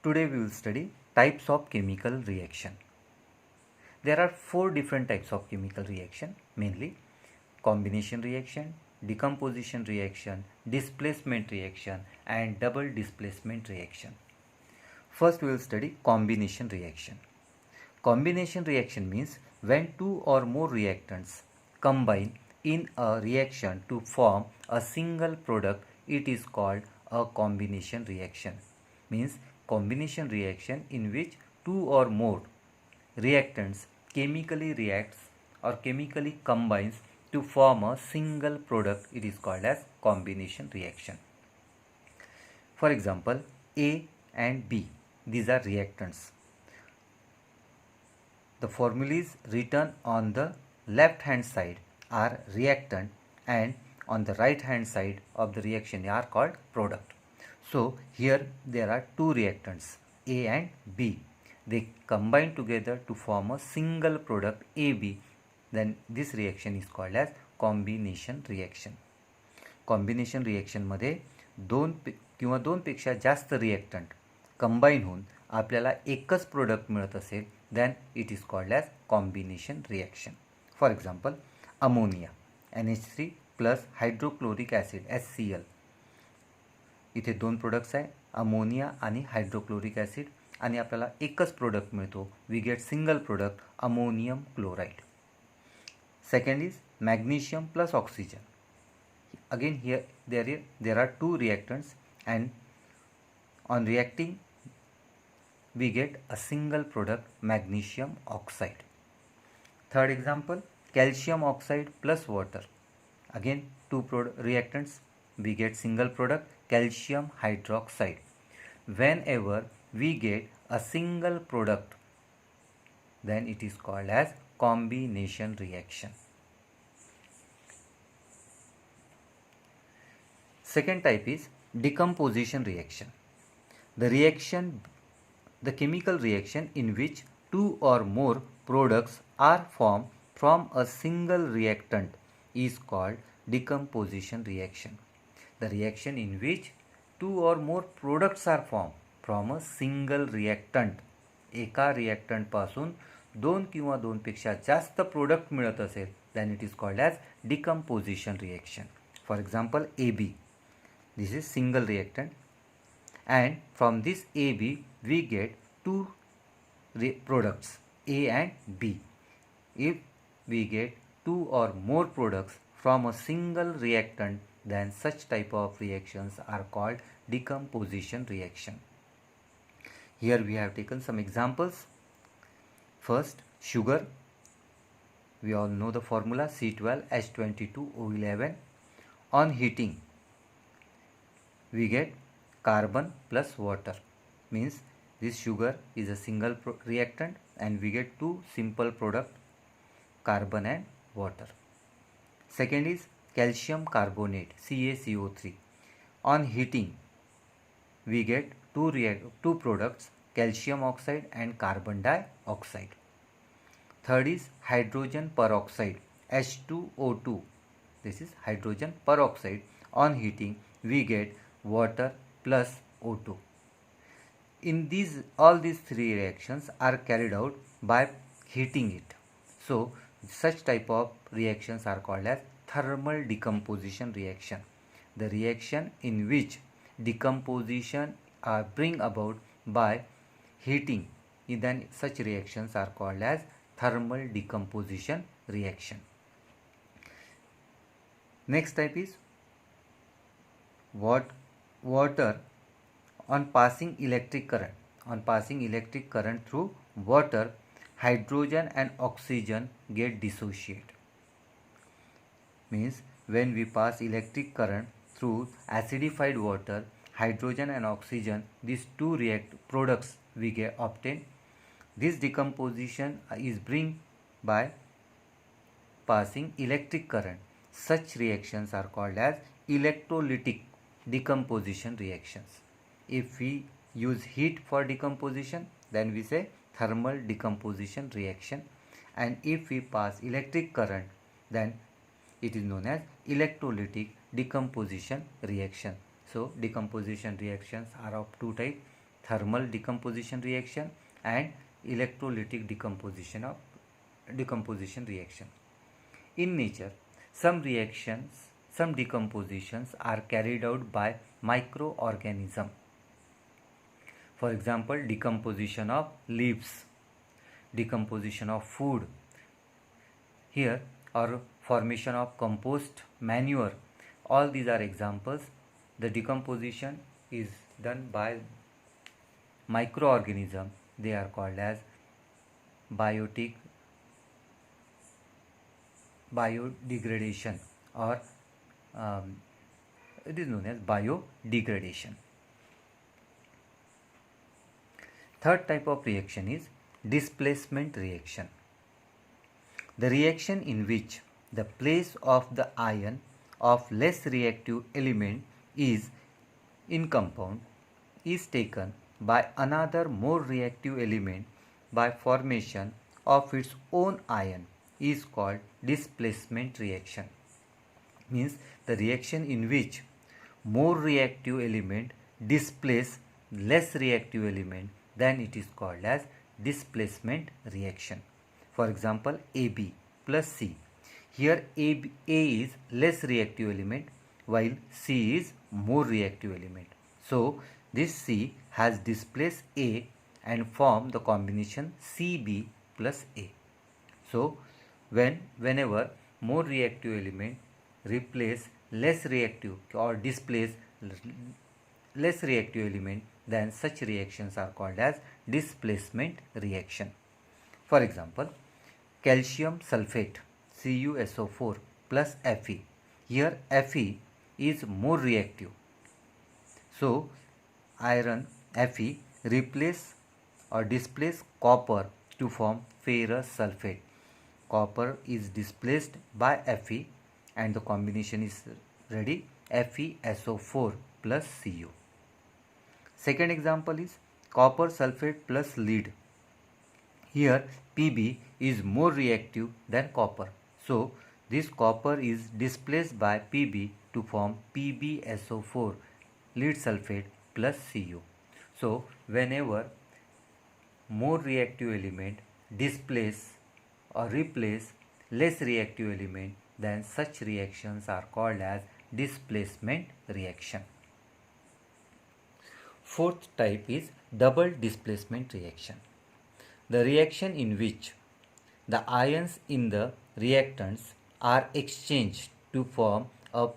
Today we will study types of chemical reaction. There are 4 different types of chemical reaction, mainly combination reaction, decomposition reaction, displacement reaction and double displacement reaction. First we will study combination reaction. Combination reaction means when two or more reactants combine in a reaction to form a single product, it is called a combination reaction. Means combination reaction in which two or more reactants chemically reacts or chemically combines to form a single product, it is called as combination reaction. For example, A and B, these are reactants. The formulas written on the left hand side are reactant and on the right hand side of the reaction are called product. So here there are two reactants A and B. They combine together to form a single product AB. Then this reaction is called as combination reaction. Combination रिएक्शनमध्ये दोन किंवा दोनपेक्षा जास्त reactant combine होऊन आपल्याला एकच product मिळत असेल then it is called as combination reaction. For example, ammonia NH3 plus hydrochloric acid HCl. इथे दोन प्रोडक्ट्स आहे, अमोनिया आणि हायड्रोक्लोरिक ॲसिड, आणि आपल्याला एकच प्रोडक्ट मिळतो. We get single product ammonium chloride. Second is magnesium plus oxygen. Again here there are two reactants and on reacting we get a single product magnesium oxide. Third example, calcium oxide plus water. Again two reactants, we get single product calcium hydroxide. Whenever we get a single product, then it is called as combination reaction. Second type is decomposition reaction. The chemical reaction in which two or more products are formed from a single reactant is called decomposition reaction. The reaction in which two or more products are formed from a single reactant. एका reactant पासून दोन किंवा दोनपेक्षा जास्त product मिळत असेल then it is called as decomposition reaction. For example, AB. This is single reactant and from this AB we get two products A and B. If we get two or more products from a single reactant, then such type of reactions are called decomposition reaction. Here we have taken some examples. First, sugar. We all know the formula C12H22O11. On heating we get carbon plus water. Means this sugar is a single reactant and we get two simple product, carbon and water. Second is calcium carbonate CaCO3. On heating we get two products, calcium oxide and carbon dioxide. Third is hydrogen peroxide H2O2. This is hydrogen peroxide. On heating we get water plus O2. In all these three reactions are carried out by heating it. So such type of reactions are called as thermal decomposition reaction. The reaction in which decomposition are bring about by heating, then such reactions are called as thermal decomposition reaction. Next type is water on passing electric current. On passing electric current through water, hydrogen and oxygen get dissociate. Means when we pass electric current through acidified water, hydrogen and oxygen, these two products we get obtained. This decomposition is bring by passing electric current. Such reactions are called as electrolytic decomposition reactions. If we use heat for decomposition, then we say thermal decomposition reaction, and if we pass electric current, then it is known as electrolytic decomposition reaction. So decomposition reactions are of two types, thermal decomposition reaction and electrolytic decomposition reaction. In nature, some decompositions are carried out by microorganism. For example, decomposition of leaves, decomposition of food, here, or formation of compost, manure. All these are examples. The decomposition is done by microorganism. They are called as biodegradation, or it is known as biodegradation. Third type of reaction is displacement reaction. The reaction in which the place of the ion of less reactive element is in compound is taken by another more reactive element by formation of its own ion is called displacement reaction. Means the reaction in which more reactive element displace less reactive element, then it is called as displacement reaction. For example, AB plus C. Here A is less reactive element while C is more reactive element. So this C has displaced A and formed the combination CB plus A. So whenever more reactive element replace less reactive or displace less reactive element, then such reactions are called as displacement reaction. For example, calcium sulfate CuSO4 plus Fe. Here Fe is more reactive. So iron Fe replace or displace copper to form ferrous sulfate. Copper is displaced by Fe and the combination is ready, FeSO4 plus Cu. Second example is copper sulfate plus lead. Here Pb is more reactive than copper. So this copper is displaced by Pb to form PbSO4 lead sulfate plus Cu. So whenever more reactive element displace or replace less reactive element, then such reactions are called as displacement reaction. Fourth type is double displacement reaction. The reaction in which the ions in the reactants are exchanged to form a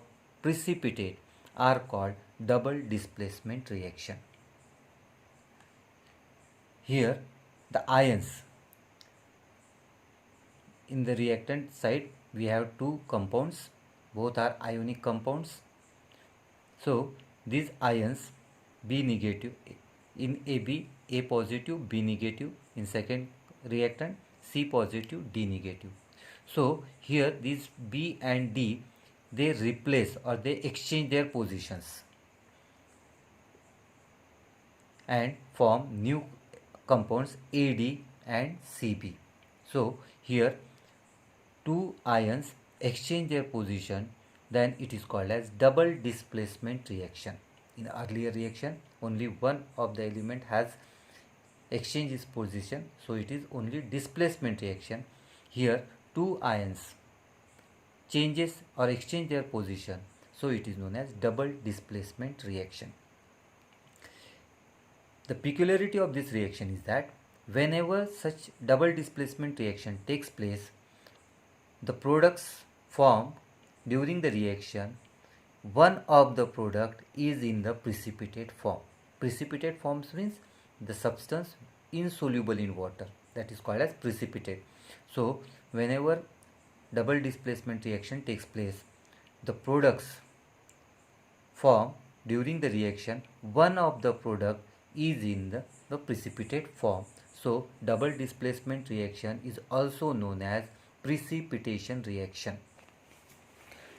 precipitate are called double displacement reaction. Here the ions in the reactant side, we have two compounds, both are ionic compounds. So these ions B negative in AB, A positive, B negative, in second reactant C positive, D negative. So here these B and D, they replace or they exchange their positions and form new compounds AD and CB. So here two ions exchange their position, then it is called as double displacement reaction. In earlier reaction, only one of the element has exchanged its position, so it is only displacement reaction. Here two ions changes or exchange their position, so it is known as double displacement reaction. The peculiarity of this reaction is that whenever such double displacement reaction takes place, the products formed during the reaction, one of the product is in the precipitate form. Precipitate forms means the substance insoluble in water, that is called as precipitate. So whenever double displacement reaction takes place, the products formed during the reaction, one of the product is in the precipitate form. So double displacement reaction is also known as precipitation reaction.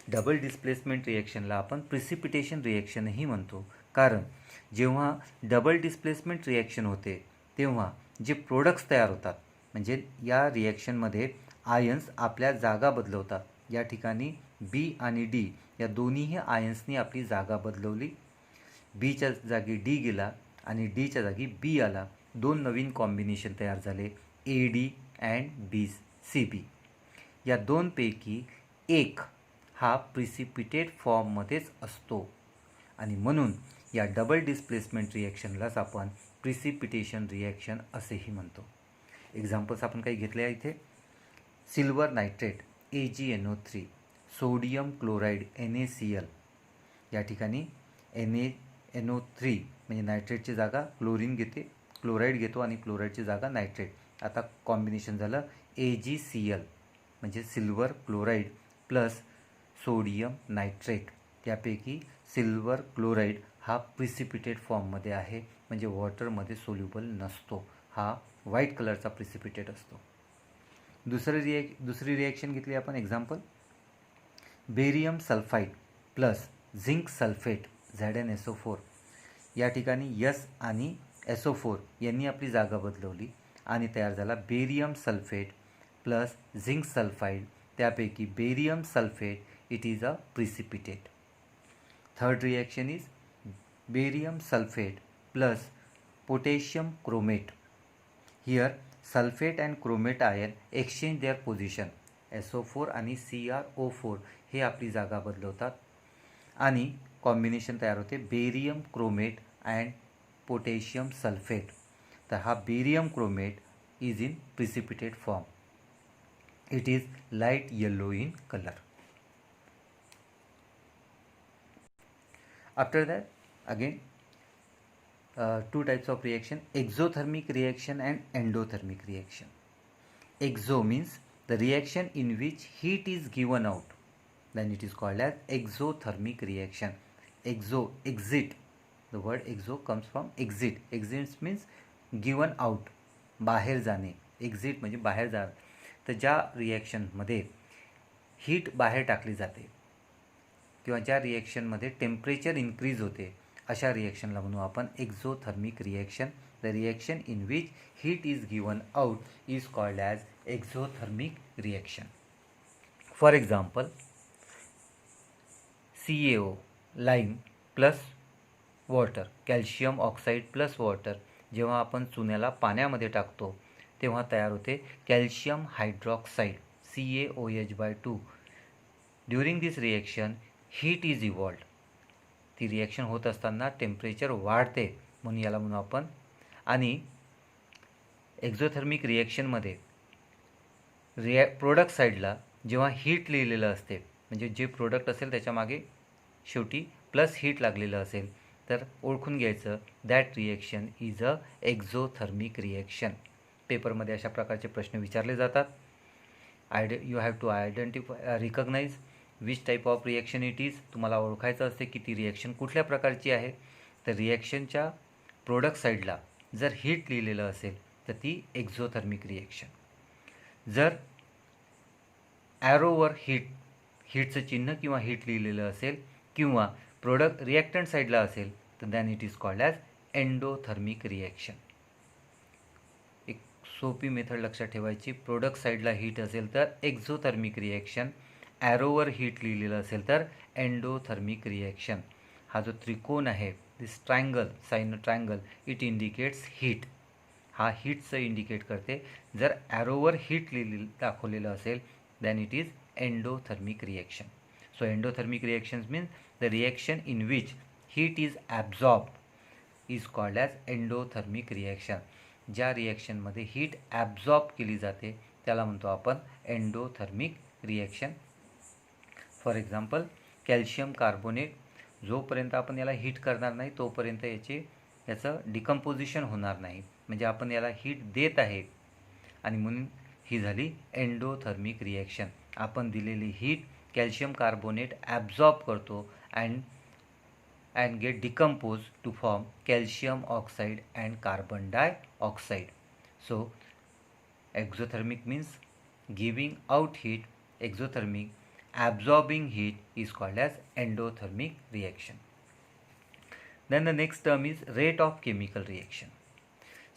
Double displacement रिएक्शनला आपण precipitation रिएक्शनही म्हणतो, कारण जेव्हा double displacement reaction होते तेव्हा जे products तयार होतात, म्हणजे या रिएक्शनमध्ये आयन्स आपल्या जागा बदलवतात. या ठिकाणी बी आणि डी या दोन्हीही आयन्सनी आपली जागा बदलवली. बीच्या जागी डी गेला आणि डीच्या जागी बी आला. 2 नवीन कॉम्बिनेशन तयार झाले, AD अँड BCB. या दोनपैकी एक हा प्रिसिपिटेट फॉर्ममध्येच असतो आणि म्हणून या डबल डिस्प्लेसमेंट रिॲक्शनलाच आपण प्रिसिपिटेशन रिॲक्शन असेही म्हणतो. एक्झाम्पल्स आपण काही घेतले आहे इथे. Silver nitrate AgNO3, sodium chloride NaCl. या ठिकाणी NaNO3 म्हणजे नायट्रेटची जागा क्लोरीन घेते, क्लोराईड घेतो आणि क्लोराईडची जागा नायट्रेट. आता कॉम्बिनेशन झालं AgCl म्हणजे silver chloride plus sodium nitrate. त्यापैकी सिल्वर क्लोराईड हा प्रिसिपिटेट फॉर्ममध्ये आहे, म्हणजे वॉटरमध्ये सोल्युबल नसतो. हा व्हाईट कलरचा प्रिसिपिटेट असतो. दुसरी रिॲक्शन घेतली आपण. Example, barium sulphide plus zinc sulphate ZnSO4. या ठिकाणी S आणि SO4 यांनी आपली जागा बदलवली आणि तयार झाला barium sulphate plus zinc sulphide. त्यापैकी barium sulphate it is a precipitate. Third reaction is barium sulphate plus potassium chromate. Here sulphate and chromate ion exchange their position. SO4 आणि CrO4 हे आपली जागा बदलवतात आणि कॉम्बिनेशन तयार होते barium chromate and potassium sulphate. तर हा barium chromate is in precipitate form. It is light yellow in colour. After that again two types of reaction, exothermic reaction and endothermic reaction. Exo means the reaction in which heat is given out, then it is called as exothermic reaction. Exo, exit, the word exo comes from exit. Exit means given out, बाहेर जाणे. exit म्हणजे बाहेर जा. तर ज्या रिॲक्शनमध्ये heat बाहेर टाकली जाते किंवा ज्या रिॲक्शनमध्ये टेम्परेचर इन्क्रीज होते अशा रिॲक्शनला म्हणू आपण exothermic reaction. The reaction in which heat is given out is called as exothermic reaction. For example, CaO lime plus water, calcium oxide plus water. जेव्हा आपण चुन्याला पाण्यामध्ये टाकतो तेव्हा तयार होते calcium hydroxide CaOH/2. During this reaction heat is evolved. ती reaction होत असताना टेम्परेचर वाढते म्हणून याला म्हणू आपण. आणि एक्झोथर्मिक रिॲक्शनमध्ये प्रोडक्ट साईडला जेव्हा हीट लिहिलेलं असते, म्हणजे जे प्रोडक्ट असेल त्याच्यामागे शेवटी प्लस हीट लागलेलं असेल, तर ओळखून घ्यायचं that reaction is a exothermic reaction. पेपरमध्ये अशा प्रकारचे प्रश्न विचारले जातात. You have to identify, recognise which type of reaction it is. तुम्हाला ओळखायचं असते की ती रिॲक्शन कुठल्या प्रकारची आहे. तर रिॲक्शनच्या प्रोडक्ट साईडला जर हीट लिहिलेलं असेल तर ती एक्झोथर्मिक रिॲक्शन. जर ॲरोवर हीटचं चिन्ह किंवा हीट लिहिलेलं असेल किंवा प्रोडक्ट रिॲक्टंट साईडला असेल तर than it is called as endothermic reaction. एक सोपी मेथड लक्षात ठेवायची. प्रोडक्ट साईडला हीट असेल तर एक्झोथर्मिक रिॲक्शन, ॲरोवर हीट लिहिलेलं असेल तर एंडोथर्मिक रिॲक्शन. हा जो त्रिकोण आहे, this triangle, sign triangle, it indicates heat. हा हीटचं इंडिकेट करते. जर ॲरोवर हीट दाखवलेलं असेल then it is endothermic reaction. So endothermic reactions means the reaction in which heat is absorbed is called as endothermic reaction. ज्या रिॲक्शनमध्ये हीट ॲब्झॉर्ब केली जाते त्याला म्हणतो आपण endothermic reaction. For example, calcium carbonate, जोपर्यंत आपण याला हीट करणार नाही तोपर्यंत याचं डिकम्पोजिशन होणार नाही. म्हणजे आपण याला हीट देत आहे आणि म्हणून ही झाली एंडोथर्मिक रिॲक्शन. आपण दिलेली हीट कॅल्शियम कार्बोनेट ॲब्झॉर्ब करतो and get decompose to form calcium oxide and carbon dioxide. So exothermic means giving out heat, exothermic absorbing heat is called as endothermic reaction. Then the next term is rate of chemical reaction.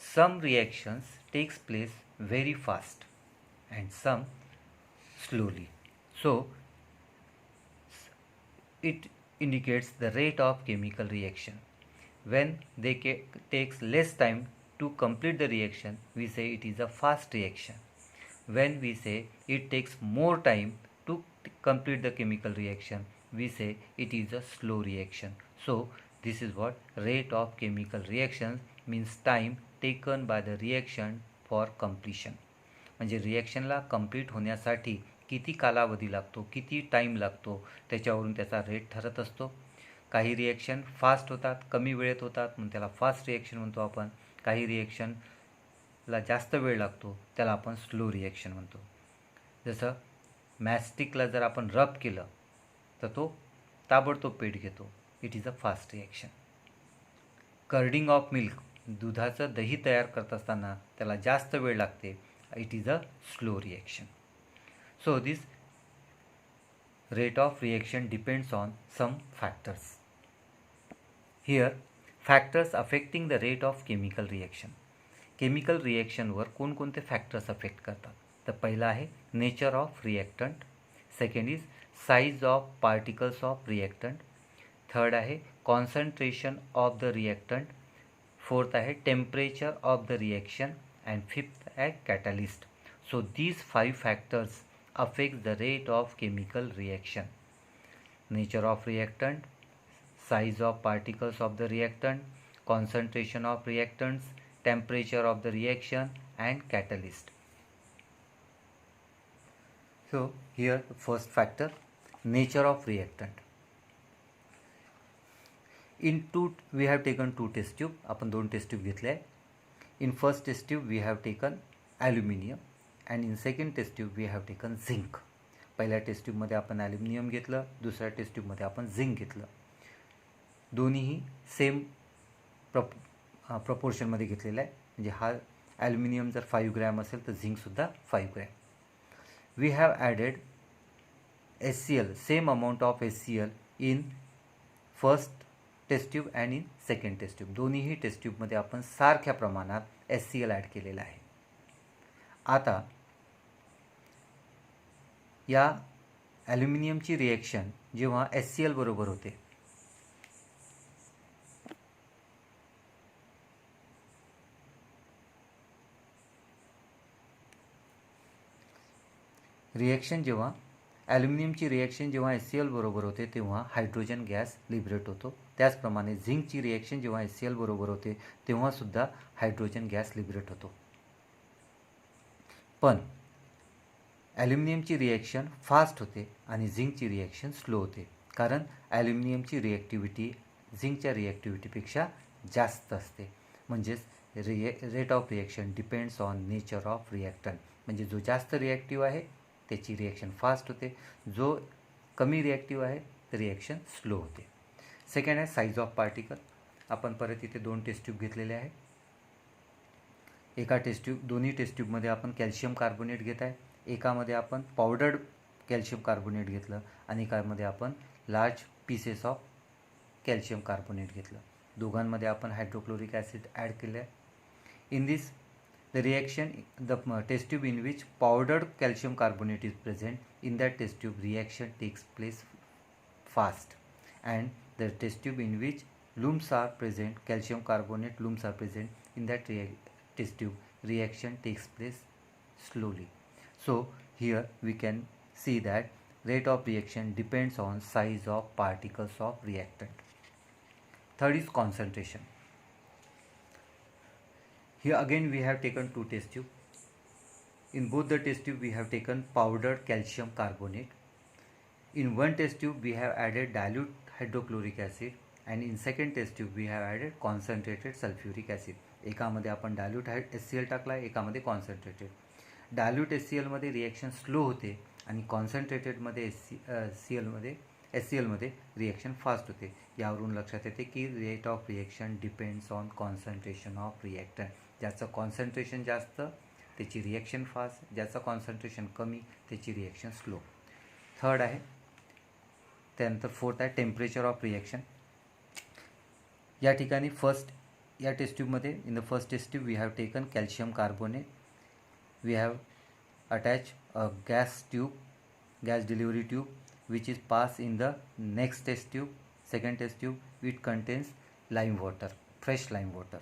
Some reactions takes place very fast and some slowly. So it indicates the rate of chemical reaction. when they takes less time to complete the reaction, we say it is a fast reaction. When we say it takes more time to complete the chemical reaction, we say it is a slow reaction. So this is what rate of chemical reactions means, time taken by the reaction for completion. म्हणजे रिॲक्शनला complete होण्यासाठी किती कालावधी लागतो, किती time लागतो, त्याच्यावरून त्याचा rate ठरत असतो. काही रिॲक्शन फास्ट होतात, कमी वेळेत होतात, म्हणून त्याला फास्ट रिॲक्शन म्हणतो आपण. काही रिॲक्शनला जास्त वेळ लागतो, त्याला आपण स्लो रिॲक्शन म्हणतो. जसं मॅस्टिकला जर आपण रब केलं तर तो ताबडतोब पेट घेतो, it is a fast reaction. Curding of milk, दुधाचं दही तयार करत असताना त्याला जास्त वेळ लागते, it is a slow reaction. So this rate of reaction depends on some factors. Here factors affecting the rate of chemical reaction. Chemical reaction वर कोणकोणते फॅक्टर्स अफेक्ट करतात? तर पहिला आहे nature of reactant, second is size of particles of reactant, third आहे concentration of the reactant, fourth आहे temperature of the reaction, and fifth a catalyst. So these 5 factors affect the rate of chemical reaction: nature of reactant, size of particles of the reactant, concentration of reactants, temperature of the reaction, and catalyst. So here first factor, nature of reactant. In two we have taken two test tube, आपण दोन test tube घेतले आहे. In first test tube we have taken aluminium and in second test tube we have taken zinc. पहिल्या test ट्यूबमध्ये आपण aluminium घेतलं, दुसऱ्या test ट्यूबमध्ये आपण झिंक घेतलं. दोन्हीही सेम प्रपोर्शनमध्ये घेतलेलं आहे. म्हणजे हा ॲल्युमिनियम जर 5 ग्रॅम असेल तर झिंकसुद्धा 5 gram. We have added HCl, same amount of HCl in first test tube and in second test tube. दोन्हीही टेस्ट ट्यूबमध्ये आपण सारख्या प्रमाणात HCl ॲड केलेला आहे. आता या ॲल्युमिनियमची रिॲक्शन जेव्हा HCl बरोबर होते, रिॲक्शन जेव्हा ॲल्युमिनियमची रिॲक्शन जेव्हा HCl बरोबर होते तेव्हा हायड्रोजन गॅस लिबरेट होतो. त्याचप्रमाणे झिंकची रिॲक्शन जेव्हा HCl बरोबर होते तेव्हासुद्धा हायड्रोजन गॅस लिबरेट होतो. पण ॲल्युमिनियमची रिॲक्शन फास्ट होते आणि झिंकची रिॲक्शन स्लो होते, कारण ॲल्युमिनियमची रिॲक्टिव्हिटी झिंकच्या रिॲक्टिव्हिटीपेक्षा जास्त असते. म्हणजेच rate of reaction depends on nature of reactant. म्हणजे जो जास्त रिॲक्टिव्ह आहे त्याची रिॲक्शन फास्ट होते, जो कमी रिॲक्टिव्ह आहे तर रिॲक्शन स्लो होते. सेकंड आहे साईज ऑफ पार्टिकल. आपण परत इथे दोन टेस्ट ट्यूब घेतलेले आहे. एका टेस्ट ट्यूब, दोन्ही टेस्ट ट्यूबमध्ये आपण कॅल्शियम कार्बोनेट घेत आहे. एकामध्ये आपण पावडर्ड कॅल्शियम कार्बोनेट घेतलं आणि एकामध्ये आपण large pieces of calcium carbonate घेतलं. दोघांमध्ये आपण हायड्रोक्लोरिक ॲसिड ॲड केलं आहे. In this the reaction, the test tube in which powdered calcium carbonate is present, in that test tube reaction takes place fast, and the test tube in which lumps are present, calcium carbonate lumps are present, in that test tube reaction takes place slowly. So here we can see that rate of reaction depends on size of particles of reactant. Third is concentration. Here again we have taken two test tube. In both the test tube we have taken powdered calcium carbonate. In one test tube we have added dilute hydrochloric acid and in second test tube we have added concentrated sulfuric acid. एकामध्ये आपण dilute HCl टाकला आहे, एकामध्ये concentrated. Dilute HClमध्ये reaction slow होते आणि कॉन्सन्ट्रेटेडमध्ये HClमध्ये reaction fast होते. यावरून लक्षात येते की rate of reaction depends on concentration of reactant. ज्याचं कॉन्सन्ट्रेशन जास्त त्याची रिॲक्शन फास्ट, ज्याचं कॉन्सन्ट्रेशन कमी त्याची रिॲक्शन स्लो. थर्ड आहे. त्यानंतर फोर्थ आहे टेम्परेचर ऑफ रिॲक्शन. या ठिकाणी फर्स्ट या टेस्ट ट्यूबमध्ये in the first test tube we have taken calcium carbonate. We have attach a gas tube, gas delivery tube which is passed in the next test tube, second test tube, which contains lime water, fresh lime water.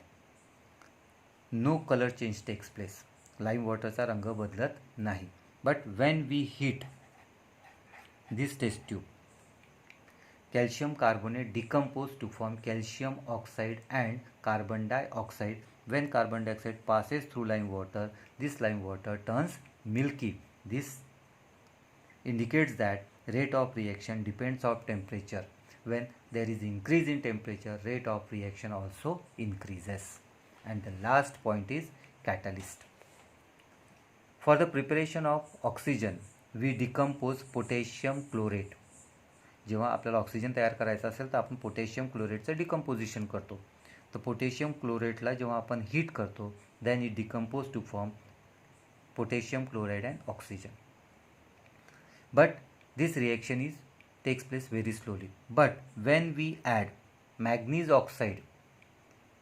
No color change takes place. Lime waterचा रंग बदलत नाही. But when we heat this test tube, calcium carbonate decompose to form calcium oxide and carbon dioxide. When carbon dioxide passes through lime water, this lime water turns milky. This indicates that rate of reaction depends on temperature. When there is increase in temperature, rate of reaction also increases. And the last point is catalyst. For the preparation of oxygen, we decompose potassium chlorate. जेव्हा आपल्याला oxygen तयार करायचा असेल तर आपण potassium क्लोरेटचं decomposition करतो. तर potassium क्लोरेटला जेव्हा आपण हीट करतो, then it decompose to form potassium chloride and oxygen. But this reaction takes place very slowly. But when we add manganese oxide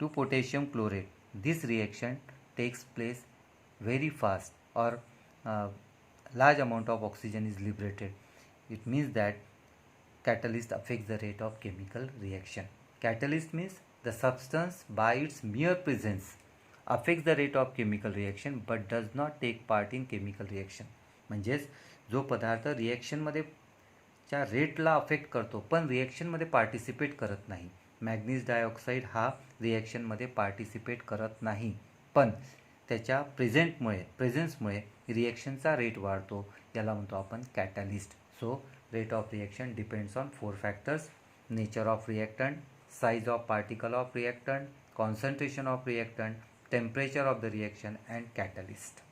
to potassium chlorate, this reaction takes place very fast, or large amount of oxygen is liberated. It means that catalyst affects the rate of chemical reaction. Catalyst means the substance by its mere presence affects the rate of chemical reaction but does not take part in chemical reaction. म्हणजेच जो पदार्थ रिॲक्शनमध्ये च्या रेटला affect करतो पण रिॲक्शनमध्ये participate करत नाही. Manganese dioxide हा रिॲक्शनमध्ये participate करत नाही पण त्याच्या प्रेझेन्समुळे रिॲक्शनचा रेट वाढतो, याला म्हणतो आपण catalyst. So rate of reaction depends on 4 factors: nature of reactant, size of particle of reactant, concentration of reactant, temperature of the reaction and catalyst.